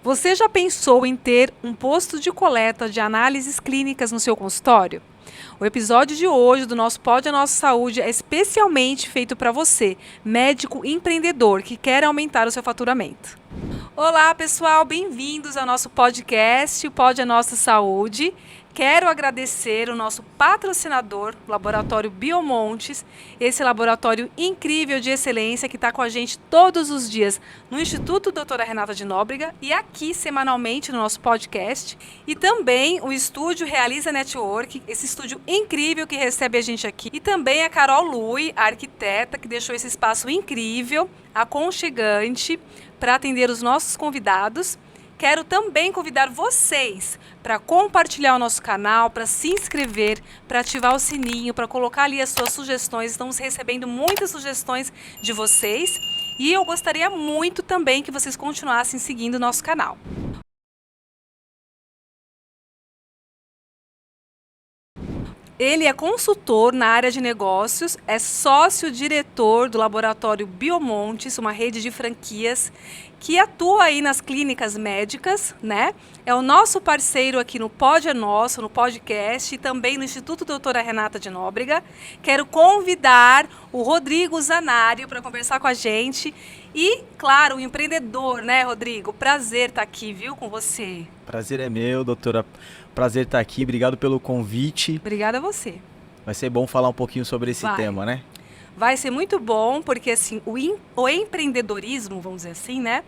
Você já pensou em ter um posto de coleta de análises clínicas no seu consultório? O episódio de hoje do nosso Pode a Nossa Saúde é especialmente feito para você, médico empreendedor que quer aumentar o seu faturamento. Olá, pessoal, bem-vindos ao nosso podcast, o Pode a Nossa Saúde. Quero agradecer o nosso patrocinador, o Laboratório Biomontes, esse laboratório incrível de excelência que está com a gente todos os dias no Instituto Doutora Renata de Nóbrega e aqui semanalmente no nosso podcast. E também o Estúdio Realiza Network, esse estúdio incrível que recebe a gente aqui. E também a Carol Lui, a arquiteta, que deixou esse espaço incrível, aconchegante, para atender os nossos convidados. Quero também convidar vocês para compartilhar o nosso canal, para se inscrever, para ativar o sininho, para colocar ali as suas sugestões. Estamos recebendo muitas sugestões de vocês e eu gostaria muito também que vocês continuassem seguindo o nosso canal. Ele é consultor na área de negócios, é sócio-diretor do Laboratório Biomontes, uma rede de franquias que atua aí nas clínicas médicas, né? É o nosso parceiro aqui no Pod é Nosso, no podcast e também no Instituto Doutora Renata de Nóbrega. Quero convidar o Rodrigo Zanário para conversar com a gente e, claro, o empreendedor, né, Rodrigo? Prazer estar aqui, viu, com você. Prazer é meu, doutora. Prazer estar aqui. Obrigado pelo convite. Obrigada a você. Vai ser bom falar um pouquinho sobre esse tema, né? Vai ser muito bom, porque assim, o empreendedorismo, vamos dizer assim, né?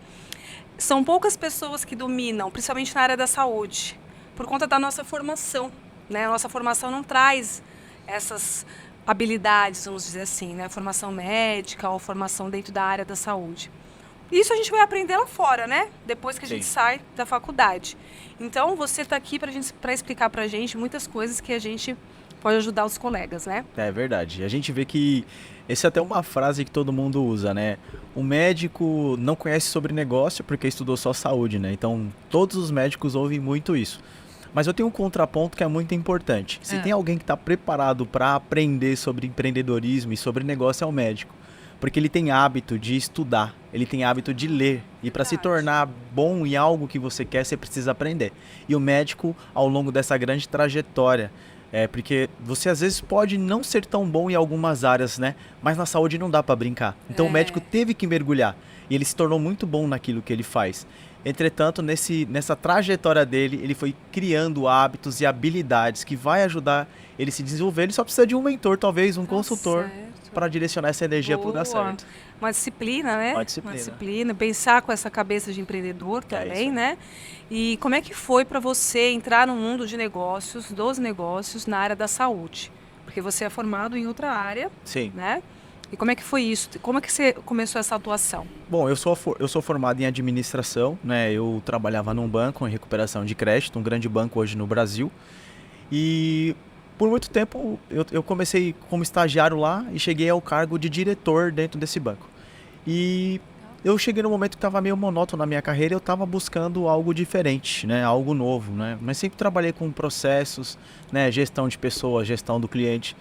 São poucas pessoas que dominam, principalmente na área da saúde, por conta da nossa formação, né? A nossa formação não traz essas habilidades, vamos dizer assim, né? Formação médica ou formação dentro da área da saúde. Isso a gente vai aprender lá fora, né? Depois que a gente sai da faculdade. Então, você está aqui para explicar para a gente muitas coisas que a gente pode ajudar os colegas, né? É verdade. A gente vê que essa é até uma frase que todo mundo usa, né? O médico não conhece sobre negócio porque estudou só saúde, né? Então, todos os médicos ouvem muito isso. Mas eu tenho um contraponto que é muito importante. Se tem alguém que está preparado para aprender sobre empreendedorismo e sobre negócio, é o médico. Porque ele tem hábito de estudar, ele tem hábito de ler. E para se tornar bom em algo que você quer, você precisa aprender. E o médico, ao longo dessa grande trajetória, porque você às vezes pode não ser tão bom em algumas áreas, né? Mas na saúde não dá para brincar. Então o médico teve que mergulhar. E ele se tornou muito bom naquilo que ele faz. Entretanto, nessa trajetória dele, ele foi criando hábitos e habilidades que vai ajudar ele a se desenvolver. Ele só precisa de um mentor, talvez um consultor, para direcionar essa energia para o lugar certo. Uma disciplina, né? Uma disciplina. Pensar com essa cabeça de empreendedor também, né? E como é que foi para você entrar no mundo de negócios, dos negócios, na área da saúde? Porque você é formado em outra área, né? E como é que foi isso? Como é que você começou essa atuação? Bom, eu sou formado em administração, né? Eu trabalhava num banco em recuperação de crédito, um grande banco hoje no Brasil. E por muito tempo eu comecei como estagiário lá e cheguei ao cargo de diretor dentro desse banco. E eu cheguei no momento que estava meio monótono na minha carreira e eu estava buscando algo diferente, né? Algo novo, né? Mas sempre trabalhei com processos, né? Gestão de pessoas, gestão do cliente.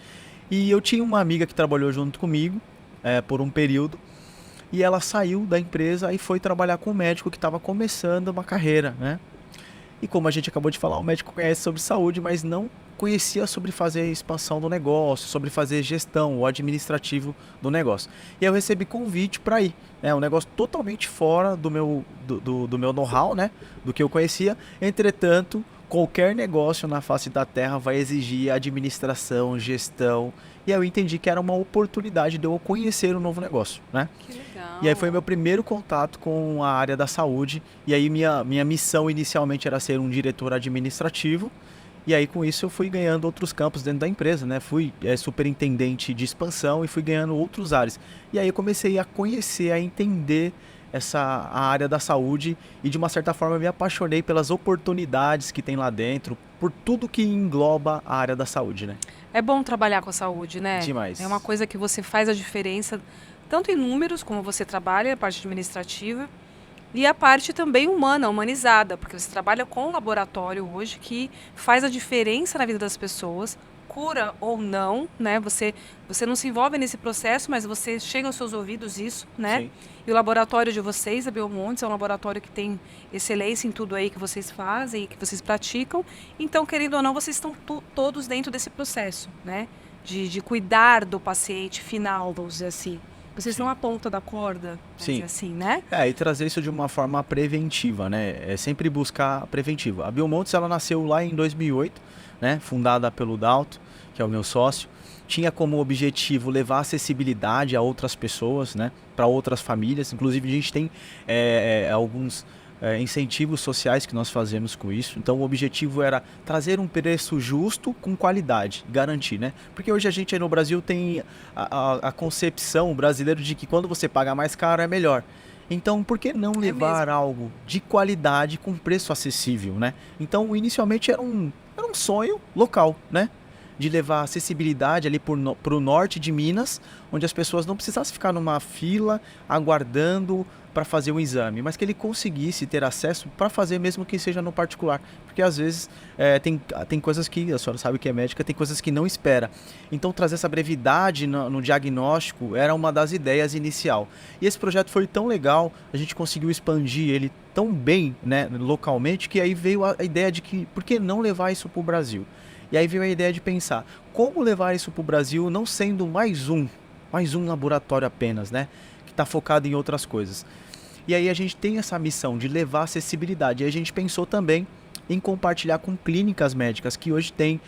E eu tinha uma amiga que trabalhou junto comigo por um período e ela saiu da empresa e foi trabalhar com um médico que estava começando uma carreira, né? E como a gente acabou de falar, o médico conhece sobre saúde, mas não conhecia sobre fazer a expansão do negócio, sobre fazer gestão, o administrativo do negócio. E aí eu recebi convite para ir, né? Um negócio totalmente fora do meu know-how, né? Do que eu conhecia. Entretanto, qualquer negócio na face da terra vai exigir administração, gestão. E aí eu entendi que era uma oportunidade de eu conhecer um novo negócio, né? Que legal. E aí foi meu primeiro contato com a área da saúde. E aí minha missão inicialmente era ser um diretor administrativo. E aí com isso eu fui ganhando outros campos dentro da empresa, né? Fui superintendente de expansão e fui ganhando outros áreas. E aí eu comecei a conhecer, a entender a área da saúde e de uma certa forma eu me apaixonei pelas oportunidades que tem lá dentro, por tudo que engloba a área da saúde, né? É bom trabalhar com a saúde, né? Demais. É uma coisa que você faz a diferença, tanto em números, como você trabalha, a parte administrativa, e a parte também humana, humanizada, porque você trabalha com um laboratório hoje que faz a diferença na vida das pessoas, procura ou não, né? Você não se envolve nesse processo, mas você chega aos seus ouvidos isso, né? Sim. E o laboratório de vocês, a Biomontes, é um laboratório que tem excelência em tudo aí que vocês fazem e que vocês praticam. Então, querendo ou não, vocês estão todos dentro desse processo, né? De cuidar do paciente final, vamos dizer assim. Vocês são a ponta da corda, vamos dizer assim, né? E trazer isso de uma forma preventiva, né? É sempre buscar a preventiva. A Biomontes, ela nasceu lá em 2008, né? Fundada pelo Dalto, que é o meu sócio. Tinha como objetivo levar acessibilidade a outras pessoas, né? Para outras famílias. Inclusive, a gente tem alguns incentivos sociais que nós fazemos com isso. Então, o objetivo era trazer um preço justo com qualidade, garantir, né? Porque hoje a gente aí no Brasil tem a concepção brasileira de que quando você paga mais caro é melhor. Então, por que não levar algo de qualidade com preço acessível, né? Então, inicialmente era um sonho local, né? De levar acessibilidade ali para o norte de Minas, onde as pessoas não precisassem ficar numa fila aguardando para fazer um exame, mas que ele conseguisse ter acesso para fazer mesmo que seja no particular. Porque às vezes tem coisas que, a senhora sabe que é médica, tem coisas que não espera. Então trazer essa brevidade no diagnóstico era uma das ideias inicial. E esse projeto foi tão legal, a gente conseguiu expandir ele tão bem, né, localmente, que aí veio a ideia de que por que não levar isso para o Brasil? E aí veio a ideia de pensar, como levar isso para o Brasil não sendo mais um laboratório apenas, né? Que está focado em outras coisas. E aí a gente tem essa missão de levar acessibilidade. E a gente pensou também em compartilhar com clínicas médicas que hoje tem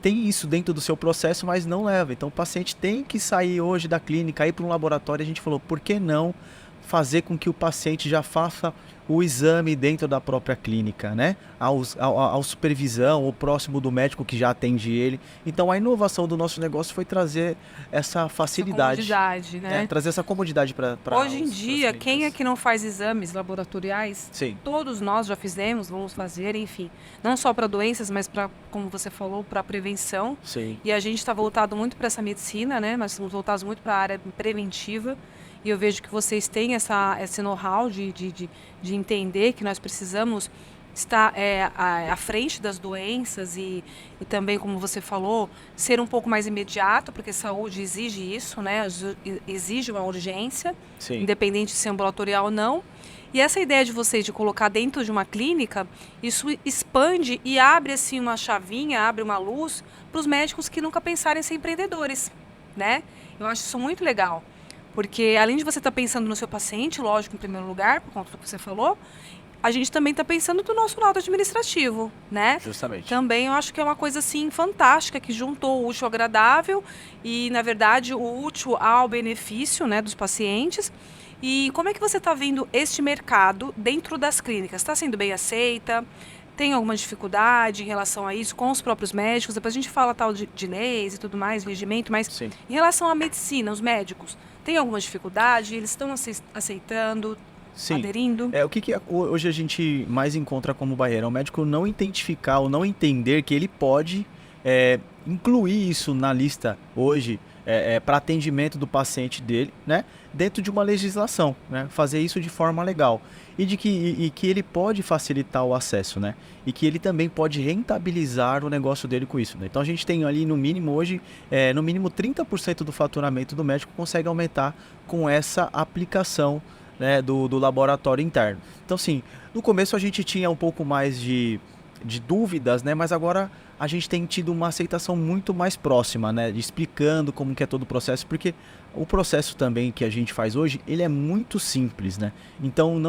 isso dentro do seu processo, mas não leva. Então o paciente tem que sair hoje da clínica, ir para um laboratório. A gente falou, por que não fazer com que o paciente já faça o exame dentro da própria clínica, né? Ao supervisão, ou próximo do médico que já atende ele. Então a inovação do nosso negócio foi trazer essa facilidade. Essa comodidade, né? Trazer essa comodidade para hoje em dia, quem é que não faz exames laboratoriais? Sim. Todos nós já fizemos, vamos fazer, enfim. Não só para doenças, mas para, como você falou, para prevenção. Sim. E a gente está voltado muito para essa medicina, né? Nós estamos voltados muito para a área preventiva. E eu vejo que vocês têm esse know-how de entender que nós precisamos estar à frente das doenças e também, como você falou, ser um pouco mais imediato, porque saúde exige isso, né? Exige uma urgência, Sim. Independente de ser ambulatorial ou não. E essa ideia de vocês de colocar dentro de uma clínica, isso expande e abre assim uma chavinha, abre uma luz para os médicos que nunca pensaram em ser empreendedores, né? Eu acho isso muito legal. Porque além de você estar pensando no seu paciente, lógico, em primeiro lugar, por conta do que você falou, a gente também está pensando do nosso lado administrativo, né? Justamente. Também eu acho que é uma coisa assim fantástica, que juntou o útil ao agradável e, na verdade, o útil ao benefício, né, dos pacientes. E como é que você está vendo este mercado dentro das clínicas? Está sendo bem aceita? Tem alguma dificuldade em relação a isso com os próprios médicos? Depois a gente fala tal de leis e tudo mais, regimento, mas Sim. Em relação à medicina, os médicos, tem alguma dificuldade? Eles estão aceitando, Sim. aderindo? O que hoje a gente mais encontra como barreira? É o médico não identificar ou não entender que ele pode incluir isso na lista hoje para atendimento do paciente dele, né? Dentro de uma legislação, né? Fazer isso de forma legal. E que ele pode facilitar o acesso, né? E que ele também pode rentabilizar o negócio dele com isso, né? Então a gente tem ali no mínimo hoje, no mínimo 30% do faturamento do médico consegue aumentar com essa aplicação, né, do laboratório interno. Então assim, no começo a gente tinha um pouco mais de dúvidas, né? Mas agora a gente tem tido uma aceitação muito mais próxima, né? Explicando como que é todo o processo, porque o processo também que a gente faz hoje, ele é muito simples, né? Então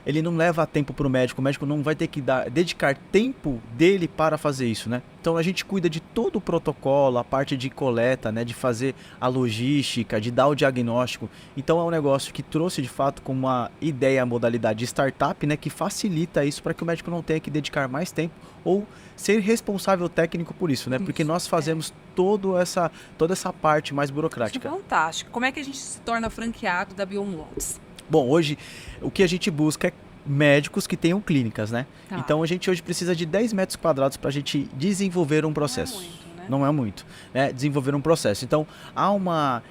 ele não leva tempo para o médico não vai ter que dedicar tempo dele para fazer isso, né? Então a gente cuida de todo o protocolo, a parte de coleta, né? De fazer a logística, de dar o diagnóstico. Então é um negócio que trouxe de fato como uma ideia, a modalidade de startup, né? Que facilita isso para que o médico não tenha que dedicar mais tempo ou ser responsável técnico por isso, né? Porque nós fazemos toda essa parte mais burocrática. Isso é fantástico. Como é que a gente se torna franqueado da Biomontes? Bom, hoje o que a gente busca é médicos que tenham clínicas, né? Tá. Então a gente hoje precisa de 10 metros quadrados para a gente desenvolver um processo. Não é muito, né? Não é muito, né? Desenvolver um processo. Então, há uma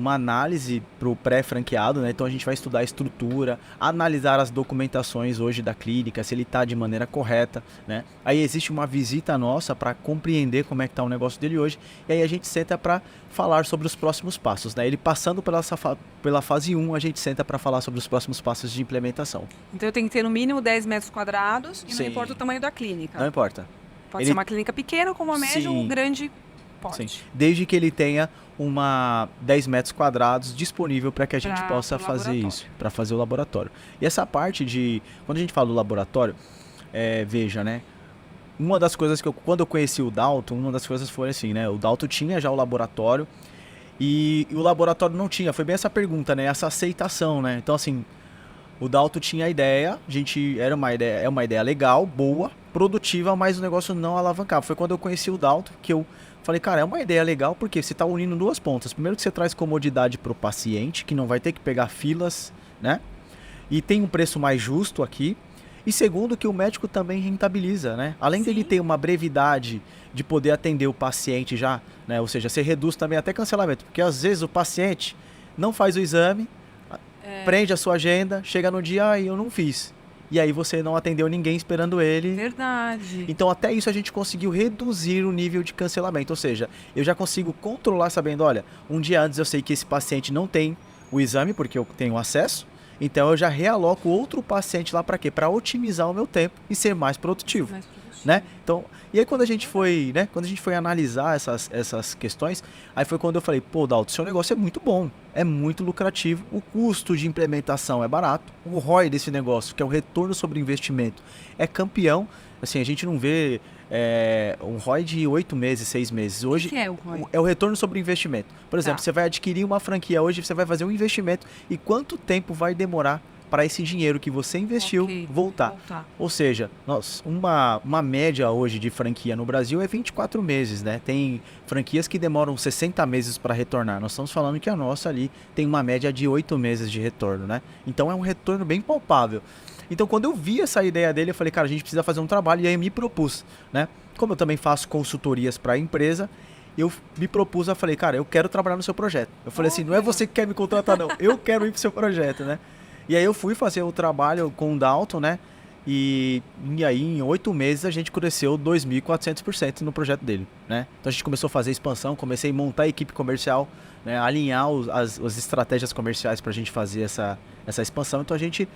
análise para o pré-franqueado, né? Então, a gente vai estudar a estrutura, analisar as documentações hoje da clínica, se ele está de maneira correta, né? Aí existe uma visita nossa para compreender como é que está o negócio dele hoje, e aí a gente senta para falar sobre os próximos passos, né? Ele passando pela fase 1, a gente senta para falar sobre os próximos passos de implementação. Então eu tenho que ter no mínimo 10 metros quadrados e Sim. não importa o tamanho da clínica. Não importa. Pode ser uma clínica pequena, como uma média, ou grande pode. Sim. Desde que ele tenha 10 metros quadrados disponível para que a gente possa fazer isso, para fazer o laboratório. E essa parte de, quando a gente fala do laboratório, veja, né? Uma das coisas que quando eu conheci o Dalton, uma das coisas foi assim, né? O Dalton tinha já o laboratório e o laboratório não tinha. Foi bem essa pergunta, né? Essa aceitação, né? Então, assim, o Dalton tinha a ideia, é uma ideia legal, boa, produtiva, mas o negócio não alavancava. Foi quando eu conheci o Dalton que eu falei, cara, é uma ideia legal porque você está unindo duas pontas. Primeiro que você traz comodidade para o paciente, que não vai ter que pegar filas, né? E tem um preço mais justo aqui. E segundo, que o médico também rentabiliza, né? Além dele ter uma brevidade de poder atender o paciente já, né? Ou seja, você reduz também até cancelamento. Porque às vezes o paciente não faz o exame, prende a sua agenda, chega no dia, eu não fiz. E aí você não atendeu ninguém esperando ele. Verdade. Então até isso a gente conseguiu reduzir o nível de cancelamento. Ou seja, eu já consigo controlar sabendo, olha, um dia antes eu sei que esse paciente não tem o exame, porque eu tenho acesso. Então eu já realoco outro paciente lá para quê? Para otimizar o meu tempo e ser mais produtivo, né? Então, e aí quando a gente foi analisar essas questões, aí foi quando eu falei, pô, Dalton, seu negócio é muito bom, é muito lucrativo, o custo de implementação é barato, o ROI desse negócio, que é o retorno sobre investimento, é campeão. Assim, a gente não vê um ROI de 8 meses, 6 meses. Hoje, o que é o ROI? É o retorno sobre investimento. Por exemplo, você vai adquirir uma franquia hoje, você vai fazer um investimento e quanto tempo vai demorar para esse dinheiro que você investiu voltar. Ou seja, uma média hoje de franquia no Brasil é 24 meses, né? Tem franquias que demoram 60 meses para retornar. Nós estamos falando que a nossa ali tem uma média de 8 meses de retorno, né? Então é um retorno bem palpável. Então, quando eu vi essa ideia dele, eu falei, cara, a gente precisa fazer um trabalho. E aí eu me propus, né? Como eu também faço consultorias para a empresa, eu me propus, eu falei, cara, eu quero trabalhar no seu projeto. Eu falei assim, não é você que quer me contratar, não. Eu quero ir pro seu projeto, né? E aí eu fui fazer o trabalho com o Dalton, né? E aí em 8 meses a gente cresceu 2.400% no projeto dele, né? Então a gente começou a fazer expansão, comecei a montar a equipe comercial, né? Alinhar as estratégias comerciais para a gente fazer essa expansão. Então a gente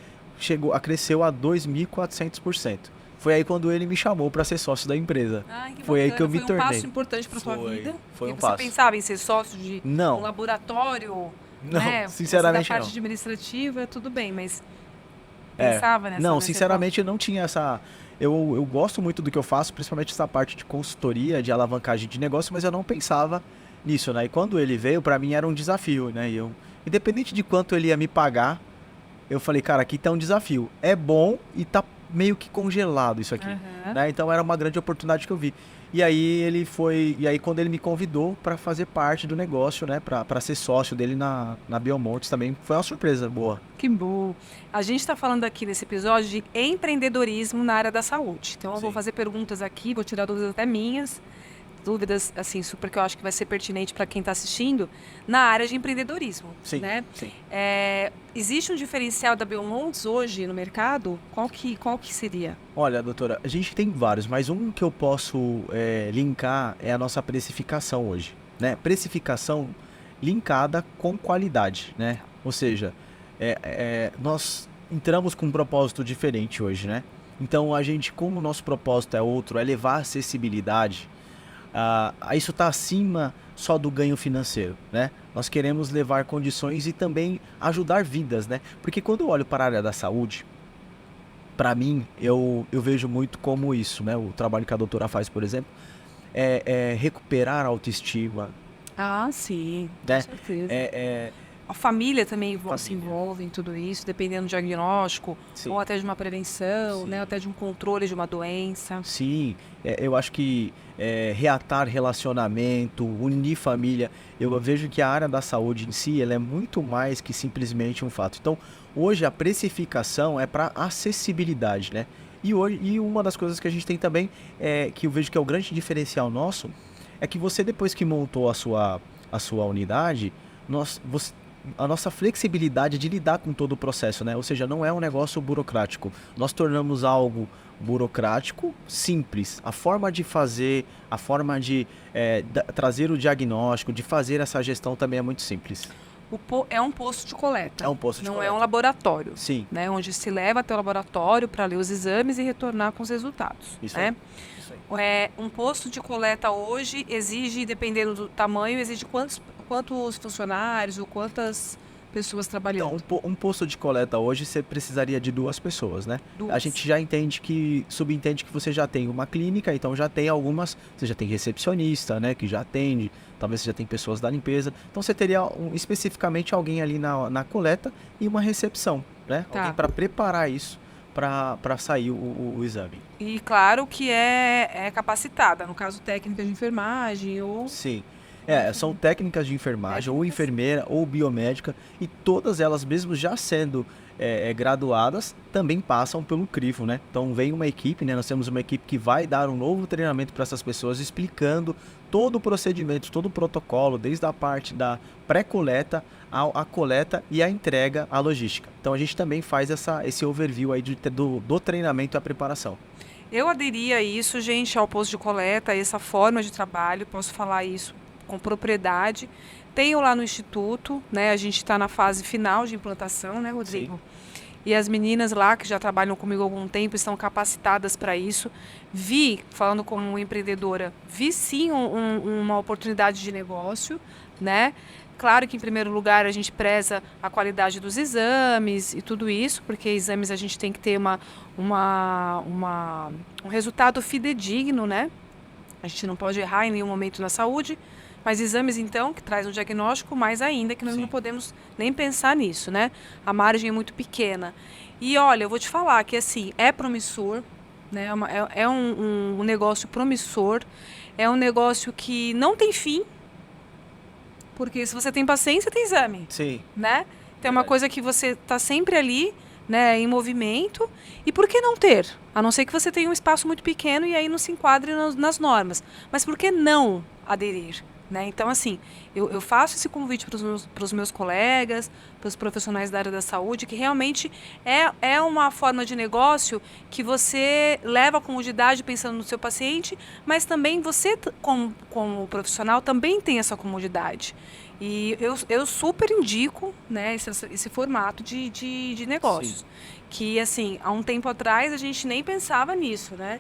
cresceu a 2.400%. Foi aí quando ele me chamou para ser sócio da empresa. Foi aí que eu me tornei. Foi um passo importante para sua vida? Foi um passo. Você pensava em ser sócio de um laboratório? Não, né? Sinceramente da parte não. administrativa, tudo bem, mas pensava nessa... Não, sinceramente eu não tinha essa... Eu gosto muito do que eu faço, principalmente essa parte de consultoria, de alavancagem de negócio, mas eu não pensava nisso, né? E quando ele veio, para mim era um desafio, né? E independente de quanto ele ia me pagar, eu falei, cara, aqui tá um desafio. É bom e tá meio que congelado isso aqui, né? Então era uma grande oportunidade que eu vi. E aí quando ele me convidou para fazer parte do negócio, né, para ser sócio dele na Biomontes também, foi uma surpresa boa. Que bom. A gente está falando aqui nesse episódio de empreendedorismo na área da saúde. Então eu vou fazer perguntas aqui, vou tirar dúvidas até minhas, dúvidas assim super que eu acho que vai ser pertinente para quem está assistindo na área de empreendedorismo, né? Sim. Existe um diferencial da Biomontes hoje no mercado? Qual que seria? Olha, doutora, a gente tem vários, mas um que eu posso linkar é a nossa precificação hoje, né? Precificação linkada com qualidade, né? Ou seja, nós entramos com um propósito diferente hoje, né? Então a gente, como o nosso propósito é outro, é levar acessibilidade, isso está acima só do ganho financeiro, né? Nós queremos levar condições e também ajudar vidas, né? Porque quando eu olho para a área da saúde, para mim, eu vejo muito como isso, né? O trabalho que a doutora faz, por exemplo, é recuperar a autoestima. Sim, né? Com certeza. A família também se envolve em tudo isso, dependendo do diagnóstico, ou até de uma prevenção, né? Até de um controle de uma doença. Sim, eu acho que reatar relacionamento, unir família, eu vejo que a área da saúde em si, ela é muito mais que simplesmente um fato. Então, hoje a precificação é para acessibilidade, né? E uma das coisas que a gente tem também, que eu vejo que é o grande diferencial nosso, é que você, depois que montou a sua unidade, a nossa flexibilidade de lidar com todo o processo, né? Ou seja, não é um negócio burocrático. Nós tornamos algo burocrático simples. A forma de fazer, a forma de trazer o diagnóstico, de fazer essa gestão também é muito simples. É um posto de coleta. É um posto de não coleta. é um laboratório. Sim. Né, onde se leva até o laboratório para ler os exames e retornar com os resultados. Isso né? aí. Isso aí. Um posto de coleta hoje exige, dependendo do tamanho, exige quantos funcionários ou quantas pessoas trabalhando? Então, um posto de coleta hoje você precisaria de 2 pessoas, né? Duas. A gente já subentende que você já tem uma clínica, então já tem você já tem recepcionista, né, que já atende, talvez você já tem pessoas da limpeza. Então você teria especificamente alguém ali na coleta e uma recepção, né? Tá. Alguém para preparar isso para sair o exame. E claro que é capacitada, no caso técnica de enfermagem ou... Sim. São técnicas de enfermagem, ou enfermeira, ou biomédica, e todas elas, mesmo já sendo graduadas, também passam pelo crivo, né? Então vem uma equipe, né? Nós temos uma equipe que vai dar um novo treinamento para essas pessoas, explicando todo o procedimento, todo o protocolo, desde a parte da pré-coleta, a coleta e a entrega, a logística. Então a gente também faz esse overview aí do treinamento e a preparação. Eu aderi a isso, gente, ao posto de coleta, a essa forma de trabalho, posso falar isso com propriedade. Tenho lá no Instituto, né? A gente está na fase final de implantação, né, Rodrigo? Sim. E as meninas lá, que já trabalham comigo há algum tempo, estão capacitadas para isso. Falando como empreendedora, vi sim uma oportunidade de negócio, né? Claro que, em primeiro lugar, a gente preza a qualidade dos exames e tudo isso, porque exames a gente tem que ter um resultado fidedigno, né? A gente não pode errar em nenhum momento na saúde, mas exames, então, que traz um diagnóstico, mais ainda, que nós não podemos nem pensar nisso, né? A margem é muito pequena. E, olha, eu vou te falar que, assim, é promissor, né? É um negócio promissor, é um negócio que não tem fim, porque se você tem paciência, tem exame. Sim. Né? Então, é uma coisa que você está sempre ali, né, em movimento. E por que não ter? A não ser que você tenha um espaço muito pequeno e aí não se enquadre nas normas. Mas por que não aderir? Né? Então, assim, eu faço esse convite para os meus colegas, para os profissionais da área da saúde, que realmente é uma forma de negócio que você leva a comodidade pensando no seu paciente, mas também você, como profissional, também tem essa comodidade. E eu super indico, né, esse formato de negócios. Sim. Que, assim, há um tempo atrás a gente nem pensava nisso, né?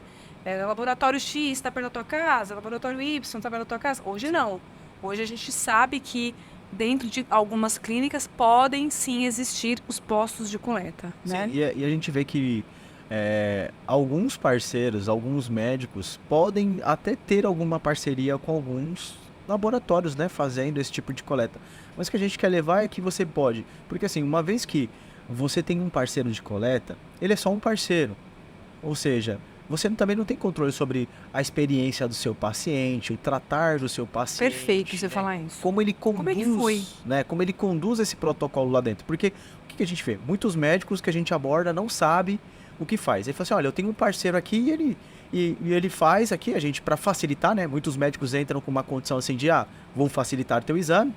Laboratório X está perto da tua casa, laboratório Y está perto da tua casa. Hoje não. Hoje a gente sabe que dentro de algumas clínicas podem sim existir os postos de coleta. Sim, né? E a gente vê que alguns parceiros, alguns médicos podem até ter alguma parceria com alguns laboratórios, né, fazendo esse tipo de coleta. Mas o que a gente quer levar é que você pode, porque assim, uma vez que você tem um parceiro de coleta, ele é só um parceiro. Ou seja, você também não tem controle sobre a experiência do seu paciente, o tratar do seu paciente. Perfeito você falar isso. Como ele conduz, como é que foi? Né, como ele conduz esse protocolo lá dentro. Porque o que a gente vê? Muitos médicos que a gente aborda não sabem o que faz. Ele fala assim, olha, eu tenho um parceiro aqui e ele faz aqui, a gente, para facilitar, né? Muitos médicos entram com uma condição assim de, vão facilitar teu exame,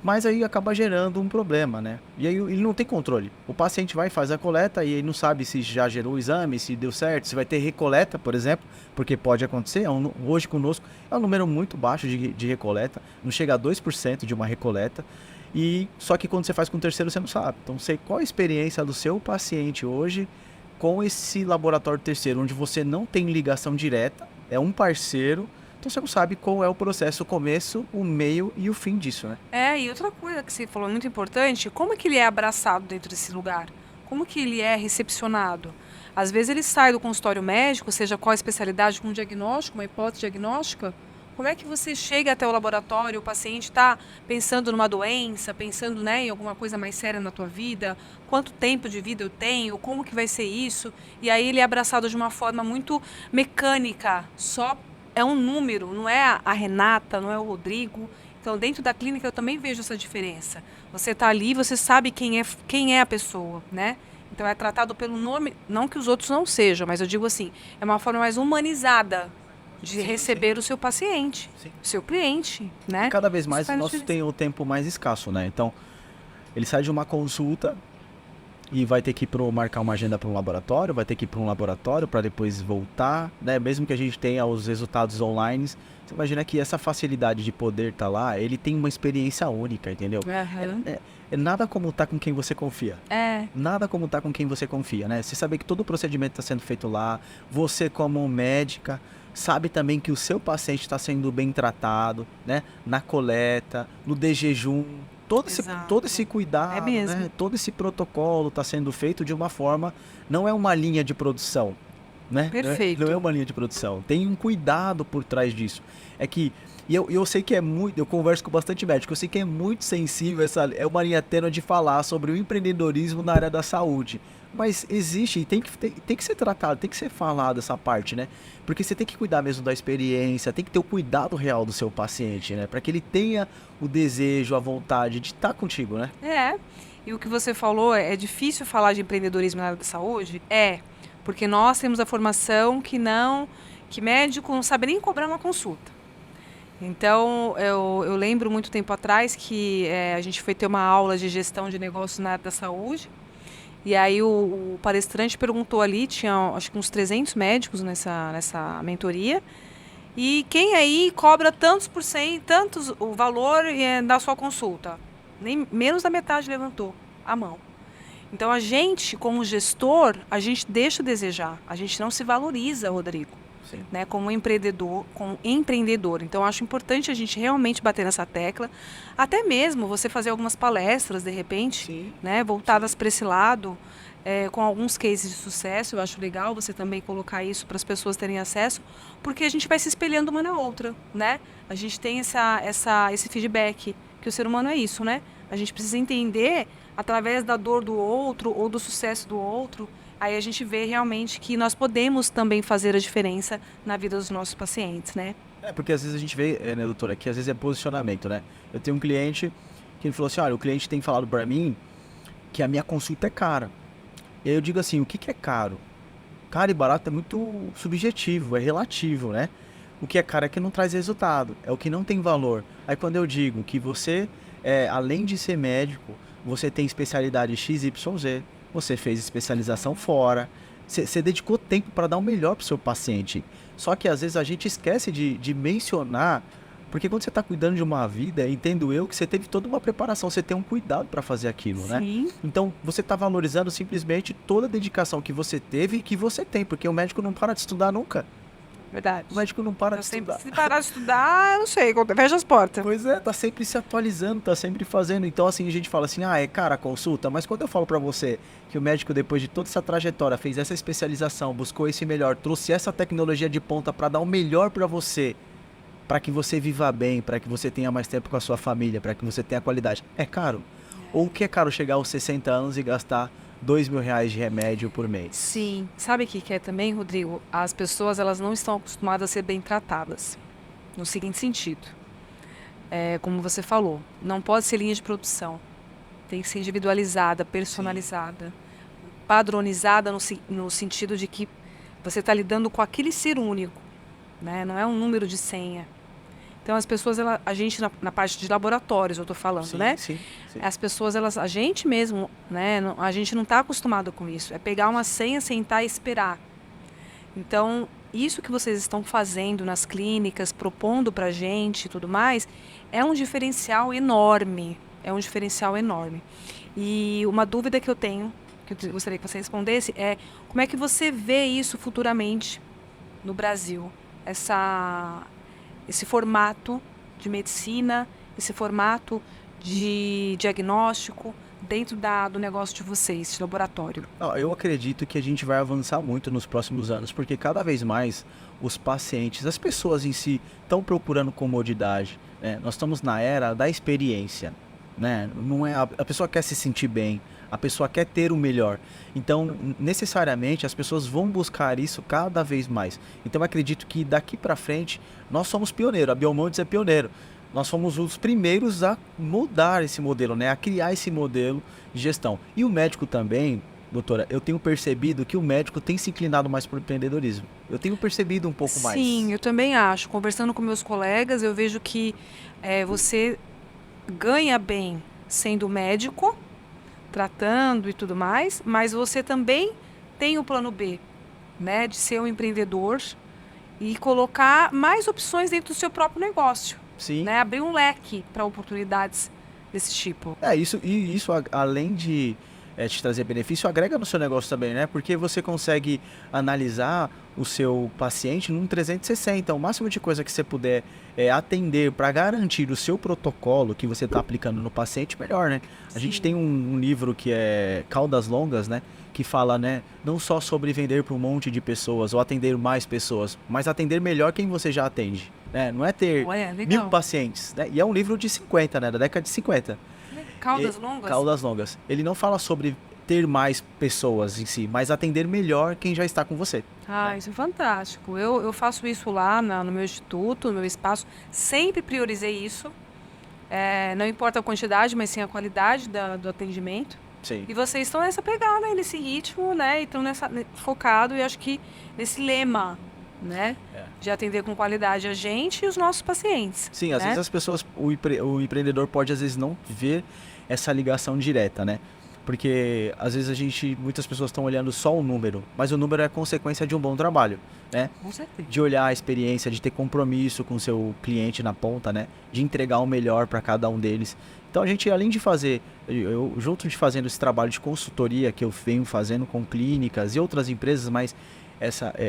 mas aí acaba gerando um problema, né? E aí ele não tem controle. O paciente vai, faz a coleta e ele não sabe se já gerou o exame, se deu certo, se vai ter recoleta, por exemplo, porque pode acontecer. Hoje conosco é um número muito baixo de recoleta, não chega a 2% de uma recoleta. Só que quando você faz com o terceiro, você não sabe. Então, qual a experiência do seu paciente hoje com esse laboratório terceiro, onde você não tem ligação direta, é um parceiro. Então você não sabe qual é o processo, o começo, o meio e o fim disso, né? E outra coisa que você falou muito importante, como é que ele é abraçado dentro desse lugar? Como que ele é recepcionado? Às vezes ele sai do consultório médico, seja qual a especialidade, com um diagnóstico, uma hipótese diagnóstica. Como é que você chega até o laboratório, o paciente está pensando numa doença, pensando, né, em alguma coisa mais séria na tua vida, quanto tempo de vida eu tenho, como que vai ser isso? E aí ele é abraçado de uma forma muito mecânica, só é um número, não é a Renata, não é o Rodrigo. Então, dentro da clínica eu também vejo essa diferença. Você está ali, você sabe quem é a pessoa, né? Então, é tratado pelo nome, não que os outros não sejam, mas eu digo assim, é uma forma mais humanizada, de receber o seu paciente, Sim. o seu cliente, né? Cada vez mais Isso faz nós diferença. tem o tempo mais escasso, né? Então, ele sai de uma consulta e vai ter que ir marcar uma agenda para um laboratório, vai ter que ir para um laboratório para depois voltar, né? Mesmo que a gente tenha os resultados online, você imagina que essa facilidade de poder estar lá, ele tem uma experiência única, entendeu? Aham. É nada como estar com quem você confia. É, Nada como estar com quem você confia, né? Você saber que todo o procedimento está sendo feito lá, você como médica sabe também que o seu paciente está sendo bem tratado, né? Na coleta, no de-jejum, Exato. todo esse cuidado, É mesmo. né? Todo esse protocolo está sendo feito de uma forma, não é uma linha de produção, né? Perfeito. Não é uma linha de produção, tem um cuidado por trás disso. É que e eu sei que é muito, eu converso com bastante médico, eu sei que é muito sensível, é uma linha tênue de falar sobre o empreendedorismo na área da saúde. Mas existe e tem que ser tratado, tem que ser falado essa parte, né? Porque você tem que cuidar mesmo da experiência, tem que ter o cuidado real do seu paciente, né? Para que ele tenha o desejo, a vontade de estar contigo, né? É. E o que você falou, é difícil falar de empreendedorismo na área da saúde? É, porque nós temos a formação que médico não sabe nem cobrar uma consulta. Então, eu lembro muito tempo atrás que a gente foi ter uma aula de gestão de negócios na área da saúde. E aí o palestrante perguntou ali, tinha acho que uns 300 médicos nessa mentoria. E quem aí cobra tantos por cento, tantos o valor da sua consulta? Nem menos da metade levantou a mão. Então a gente, como gestor, a gente deixa a desejar. A gente não se valoriza, Rodrigo. Sim. Né, como empreendedor. Então, acho importante a gente realmente bater nessa tecla. Até mesmo você fazer algumas palestras, de repente, Sim. né, voltadas para esse lado, com alguns cases de sucesso. Eu acho legal você também colocar isso para as pessoas terem acesso, porque a gente vai se espelhando uma na outra, né? A gente tem esse feedback, que o ser humano é isso, né? A gente precisa entender, através da dor do outro ou do sucesso do outro, aí a gente vê realmente que nós podemos também fazer a diferença na vida dos nossos pacientes, né? Porque às vezes a gente vê, né, doutora, que às vezes é posicionamento, né? Eu tenho um cliente que ele falou assim, olha, o cliente tem falado para mim que a minha consulta é cara. E aí eu digo assim, o que é caro? Caro e barato é muito subjetivo, é relativo, né? O que é caro é que não traz resultado, é o que não tem valor. Aí quando eu digo que você, além de ser médico, você tem especialidade XYZ, você fez especialização fora, você dedicou tempo para dar o melhor para o seu paciente. Só que às vezes a gente esquece de mencionar, porque quando você está cuidando de uma vida, entendo eu que você teve toda uma preparação, você tem um cuidado para fazer aquilo, né? Sim. Então você está valorizando simplesmente toda a dedicação que você teve e que você tem, porque o médico não para de estudar nunca. Verdade. O médico não para de Sempre, estudar. se parar de estudar, eu não sei, fecha as portas. Pois é, tá sempre se atualizando, tá sempre fazendo. Então, assim, a gente fala assim, é cara a consulta, mas quando eu falo pra você que o médico, depois de toda essa trajetória, fez essa especialização, buscou esse melhor, trouxe essa tecnologia de ponta pra dar o melhor pra você, pra que você viva bem, pra que você tenha mais tempo com a sua família, pra que você tenha qualidade, é caro? Ou o que é caro chegar aos 60 anos e gastar R$ 2.000 de remédio por mês? Sim. Sabe o que é também, Rodrigo? As pessoas, elas não estão acostumadas a ser bem tratadas. No seguinte sentido. Como você falou, não pode ser linha de produção. Tem que ser individualizada, personalizada, padronizada no sentido de que você está lidando com aquele ser único, né? Não é um número de senha. Então as pessoas, a gente na parte de laboratórios, eu estou falando, Sim, né? sim. As pessoas, a gente mesmo, né? A gente não está acostumado com isso. É pegar uma senha, sentar e esperar. Então, isso que vocês estão fazendo nas clínicas, propondo para a gente e tudo mais, é um diferencial enorme. É um diferencial enorme. E uma dúvida que eu tenho, que eu gostaria que você respondesse, é como é que você vê isso futuramente no Brasil? Esse formato de medicina, esse formato de diagnóstico dentro do negócio de vocês, de laboratório. Eu acredito que a gente vai avançar muito nos próximos anos, porque cada vez mais os pacientes, as pessoas em si, estão procurando comodidade, né? Nós estamos na era da experiência, né? Não é, a pessoa quer se sentir bem, a pessoa quer ter o melhor. Então, necessariamente, as pessoas vão buscar isso cada vez mais. Então, eu acredito que daqui para frente, nós somos pioneiros, a Biomondes é pioneiro. Nós fomos os primeiros a mudar esse modelo, né? A criar esse modelo de gestão. E o médico também, doutora, eu tenho percebido que o médico tem se inclinado mais para o empreendedorismo. Eu tenho percebido um pouco mais. Sim, eu também acho. Conversando com meus colegas, eu vejo que você ganha bem sendo médico, tratando e tudo mais, mas você também tem o plano B, né, de ser um empreendedor e colocar mais opções dentro do seu próprio negócio, Sim. né, abrir um leque para oportunidades desse tipo. Isso além de te trazer benefício, agrega no seu negócio também, né? Porque você consegue analisar o seu paciente num 360. O máximo de coisa que você puder atender para garantir o seu protocolo que você está aplicando no paciente, melhor, né? A gente tem um livro que é Caudas Longas, né? Que fala, né? Não só sobre vender para um monte de pessoas ou atender mais pessoas, mas atender melhor quem você já atende. Né? Não é ter 1000 pacientes, né? E é um livro de 50, né? Da década de 50. Caudas Longas? Caudas Longas. Ele não fala sobre ter mais pessoas em si, mas atender melhor quem já está com você. Ah, isso é fantástico. Eu faço isso lá no meu instituto, no meu espaço. Sempre priorizei isso. Não importa a quantidade, mas sim a qualidade do atendimento. Sim. E vocês estão nessa pegada, nesse ritmo, né? E estão focado, e acho que nesse lema, né? De atender com qualidade a gente e os nossos pacientes. Sim, às vezes as pessoas, o empreendedor pode às vezes não ver essa ligação direta, né? Porque às vezes muitas pessoas estão olhando só o número, mas o número é consequência de um bom trabalho, né? Com certeza. De olhar a experiência, de ter compromisso com o seu cliente na ponta, né? De entregar o melhor para cada um deles. Então a gente, além de fazer, junto de fazendo esse trabalho de consultoria que eu venho fazendo com clínicas e outras empresas, mas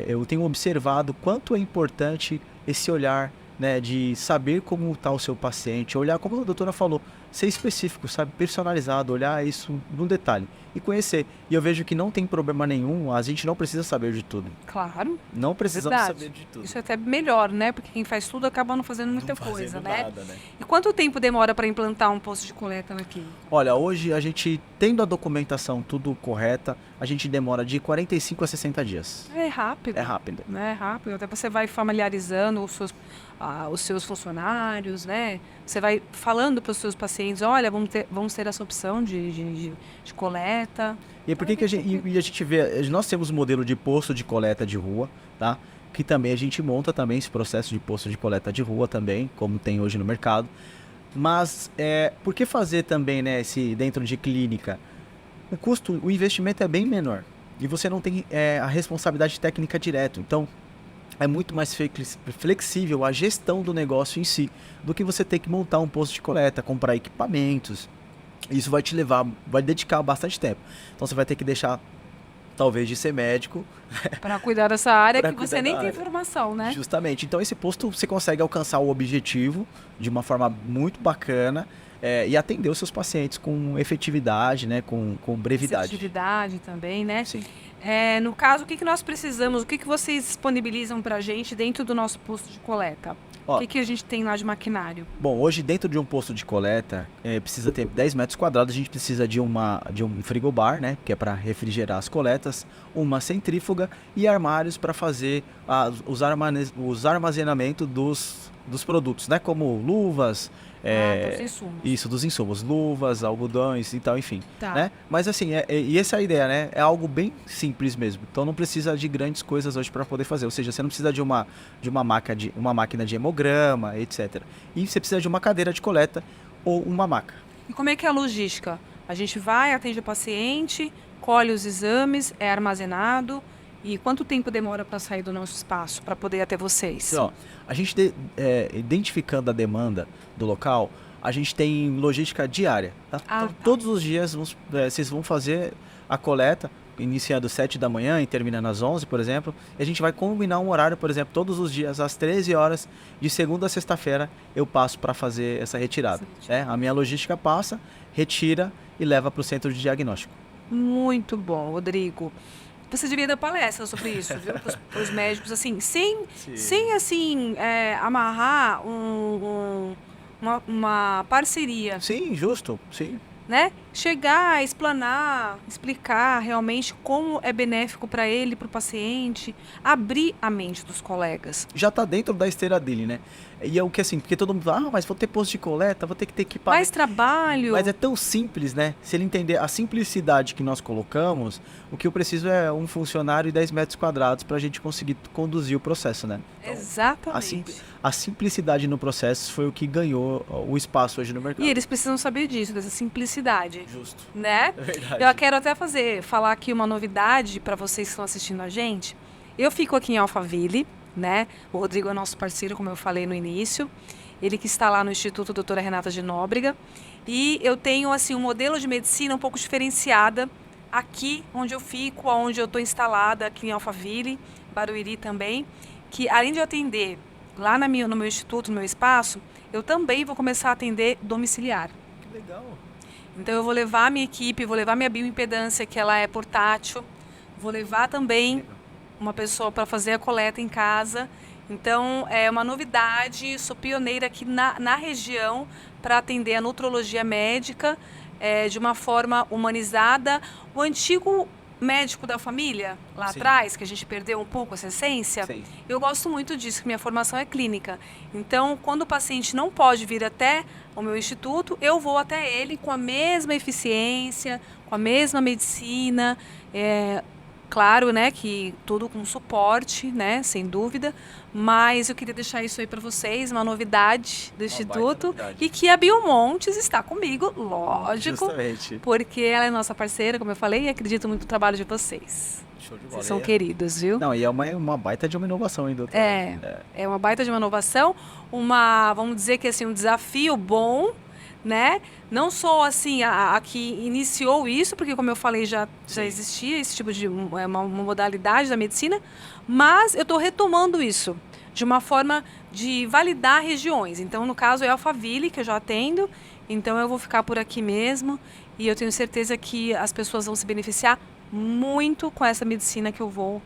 eu tenho observado quanto é importante esse olhar, né, de saber como está o seu paciente, olhar, como a doutora falou, ser específico, sabe, personalizado, olhar isso no detalhe e conhecer. E eu vejo que não tem problema nenhum, a gente não precisa saber de tudo. Claro. Não precisamos saber de tudo. Isso é até melhor, né? Porque quem faz tudo acaba não fazendo muita coisa, né? Nada, né? E quanto tempo demora para implantar um posto de coleta aqui? Olha, hoje a gente, tendo a documentação tudo correta, a gente demora de 45 a 60 dias. É rápido. É rápido. É rápido. Até você vai familiarizando os seus funcionários, né? Você vai falando para os seus pacientes, olha, vamos ter essa opção de coleta. E por que a gente vê, nós temos um modelo de posto de coleta de rua, tá? Que também a gente monta também esse processo de posto de coleta de rua também, como tem hoje no mercado. Mas por que fazer também, né, dentro de clínica? O investimento é bem menor e você não tem a responsabilidade técnica direto. Então, é muito mais flexível a gestão do negócio em si do que você ter que montar um posto de coleta, comprar equipamentos. Isso vai dedicar bastante tempo. Então você vai ter que deixar, talvez, de ser médico. Para cuidar dessa área que você nem tem formação, né? Justamente. Então esse posto você consegue alcançar o objetivo de uma forma muito bacana e atender os seus pacientes com efetividade, né? Com brevidade. Efetividade também, né? Sim. No caso, o que nós precisamos? O que vocês disponibilizam para a gente dentro do nosso posto de coleta? O que a gente tem lá de maquinário? Bom, hoje dentro de um posto de coleta, precisa ter 10 metros quadrados, a gente precisa de um frigobar, né, que é para refrigerar as coletas, uma centrífuga e armários para fazer os armazenamentos dos produtos, né, como luvas, dos insumos. Isso, dos insumos, luvas, algodões e tal, enfim. Tá. Né? Mas assim, e essa é a ideia, né? É algo bem simples mesmo. Então não precisa de grandes coisas hoje para poder fazer. Ou seja, você não precisa de uma máquina de hemograma, etc. E você precisa de uma cadeira de coleta ou uma maca. E como é que é a logística? A gente vai, atende o paciente, colhe os exames, é armazenado. E quanto tempo demora para sair do nosso espaço, para poder ir até vocês? Então, a gente identificando a demanda do local, a gente tem logística diária. Tá? Então, todos os dias vocês vão fazer a coleta, iniciando às 7 da manhã e terminando às 11, por exemplo. E a gente vai combinar um horário, por exemplo, todos os dias, às 13 horas, de segunda a sexta-feira, eu passo para fazer essa retirada. A minha logística passa, retira e leva para o centro de diagnóstico. Muito bom, Rodrigo. Você devia dar palestra sobre isso, viu? Para os médicos, assim, sem assim, amarrar uma parceria. Sim, justo, sim. Né? chegar, explanar, explicar realmente como é benéfico para ele, para o paciente, abrir a mente dos colegas. Já tá dentro da esteira dele, né? E é o que assim, porque todo mundo fala, mas vou ter posto de coleta, vou ter que ter equipamento. Mais trabalho. Mas é tão simples, né? Se ele entender a simplicidade que nós colocamos, o que eu preciso é um funcionário e 10 metros quadrados para a gente conseguir conduzir o processo, né? Então, Exatamente. a simplicidade no processo foi o que ganhou o espaço hoje no mercado. E eles precisam saber disso, dessa simplicidade. Justo. Né? É verdade. Eu quero até falar aqui uma novidade para vocês que estão assistindo a gente. Eu fico aqui em Alphaville, né? O Rodrigo é nosso parceiro, como eu falei no início. Ele que está lá no Instituto Doutora Renata de Nóbrega. E eu tenho assim um modelo de medicina um pouco diferenciada aqui onde eu fico, onde eu estou instalada, aqui em Alphaville, Barueri também, que além de eu atender lá no meu instituto, no meu espaço, eu também vou começar a atender domiciliar. Que legal. Então eu vou levar a minha equipe, vou levar minha bioimpedância, que ela é portátil, vou levar também uma pessoa para fazer a coleta em casa. Então é uma novidade, sou pioneira aqui na região para atender a nutrologia médica de uma forma humanizada. O antigo médico da família, lá Sim. atrás, que a gente perdeu um pouco essa essência, Sim. eu gosto muito disso, que minha formação é clínica. Então, quando o paciente não pode vir até o meu instituto, eu vou até ele com a mesma eficiência, com a mesma medicina, claro, né, que tudo com suporte, né, sem dúvida, mas eu queria deixar isso aí para vocês, uma novidade do Instituto, novidade. e que a Biomontes está comigo, lógico, Justamente. porque ela é nossa parceira, como eu falei, e acredito muito no trabalho de vocês. Show de bola. Vocês são queridos, viu? Não, e é uma baita de uma inovação, hein, doutor? É uma baita de uma inovação, vamos dizer que assim, um desafio bom, né? Não sou assim a que iniciou isso, porque como eu falei já existia esse tipo de uma modalidade da medicina, mas eu estou retomando isso de uma forma de validar regiões. Então, no caso é Alphaville que eu já atendo, então eu vou ficar por aqui mesmo e eu tenho certeza que as pessoas vão se beneficiar muito com essa medicina que eu vou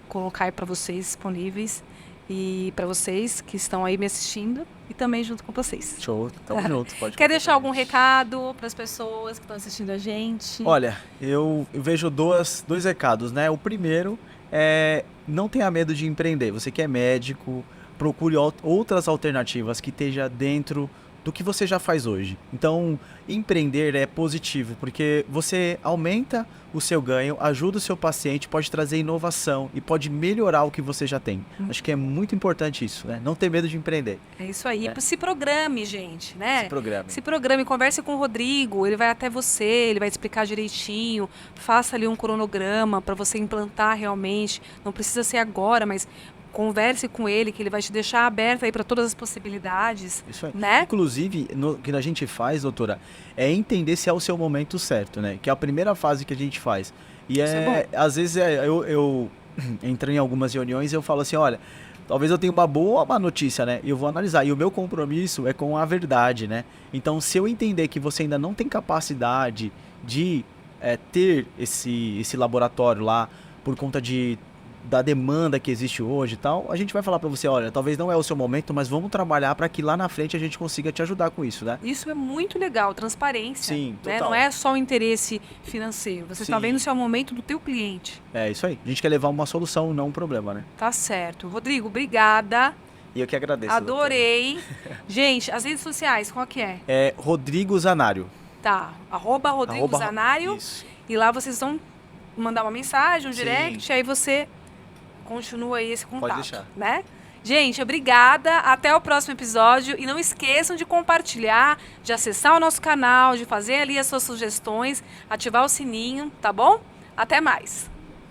colocar aí para vocês disponíveis e para vocês que estão aí me assistindo e também junto com vocês. Show, tamo junto. Pode Quer contar deixar com algum a gente. recado para as pessoas que estão assistindo a gente? Olha, eu vejo dois recados, né? O primeiro é não tenha medo de empreender. Você que é médico, procure outras alternativas que esteja dentro do que você já faz hoje. Então, empreender é positivo, porque você aumenta o seu ganho, ajuda o seu paciente, pode trazer inovação e pode melhorar o que você já tem. Acho que é muito importante isso, né? Não ter medo de empreender. É isso aí. Se programe, gente, né? Se programe. Se programe, converse com o Rodrigo, ele vai até você, ele vai te explicar direitinho, faça ali um cronograma para você implantar realmente. Não precisa ser agora, mas converse com ele, que ele vai te deixar aberto aí para todas as possibilidades. Isso aí. Né? Inclusive, o que a gente faz, doutora, é entender se é o seu momento certo, né? Que é a primeira fase que a gente faz. E Isso é bom. às vezes eu entro em algumas reuniões e eu falo assim, olha, talvez eu tenha uma boa ou uma notícia, né? E eu vou analisar. E o meu compromisso é com a verdade, né? Então, se eu entender que você ainda não tem capacidade de ter esse laboratório lá por conta da demanda que existe hoje e tal, a gente vai falar para você, olha, talvez não é o seu momento, mas vamos trabalhar para que lá na frente a gente consiga te ajudar com isso, né? Isso é muito legal, transparência. Sim, né? total. Não é só o interesse financeiro. Você está Sim. vendo se é o momento do teu cliente. É isso aí. A gente quer levar uma solução, não um problema, né? Tá certo. Rodrigo, obrigada. E eu que agradeço. Adorei. Gente, as redes sociais, qual que é? É Rodrigo Zanário. Tá. @Rodrigo Zanário. Isso. E lá vocês vão mandar uma mensagem, um Sim. direct, aí você continua aí esse contato. Pode deixar. Né? Gente, obrigada. Até o próximo episódio. E não esqueçam de compartilhar, de acessar o nosso canal, de fazer ali as suas sugestões, ativar o sininho, tá bom? Até mais.